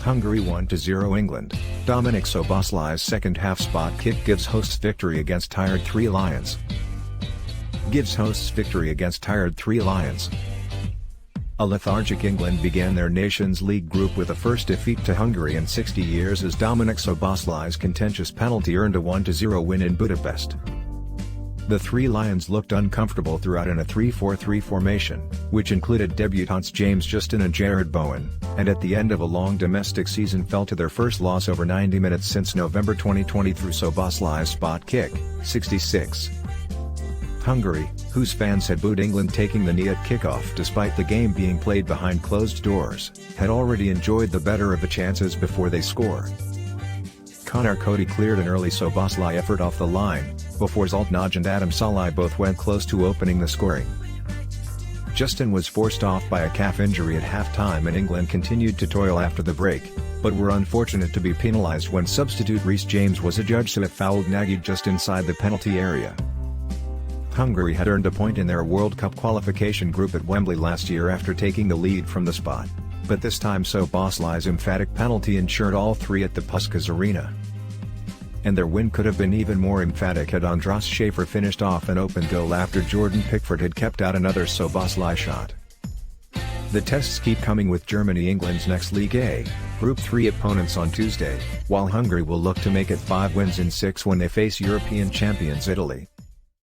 Hungary 1-0 England. Dominik Szoboszlai's second-half spot kick gives hosts victory against tired Three Lions. A lethargic England began their Nations League group with a first defeat to Hungary in 60 years as Dominik Szoboszlai's contentious penalty earned a 1-0 win in Budapest. The Three Lions looked uncomfortable throughout in a 3-4-3 formation, which included debutants James Justin and Jared Bowen, and at the end of a long domestic season fell to their first loss over 90 minutes since November 2020 through Szoboszlai's spot kick, 66. Hungary, whose fans had booed England taking the knee at kickoff despite the game being played behind closed doors, had already enjoyed the better of the chances before they score. Conor Coady cleared an early Szoboszlai effort off the line, before Zoltnoj and Adam Szalai both went close to opening the scoring. Justin was forced off by a calf injury at halftime and England continued to toil after the break, but were unfortunate to be penalised when substitute Reece James was adjudged to have fouled Nagy just inside the penalty area. Hungary had earned a point in their World Cup qualification group at Wembley last year after taking the lead from the spot, but this time Szoboszlai's emphatic penalty ensured all three at the Puskás Arena. And their win could have been even more emphatic had András Schaefer finished off an open goal after Jordan Pickford had kept out another Szoboszlai shot. The tests keep coming with Germany England's next League A, Group 3 opponents on Tuesday, while Hungary will look to make it 5 wins in 6 when they face European champions Italy.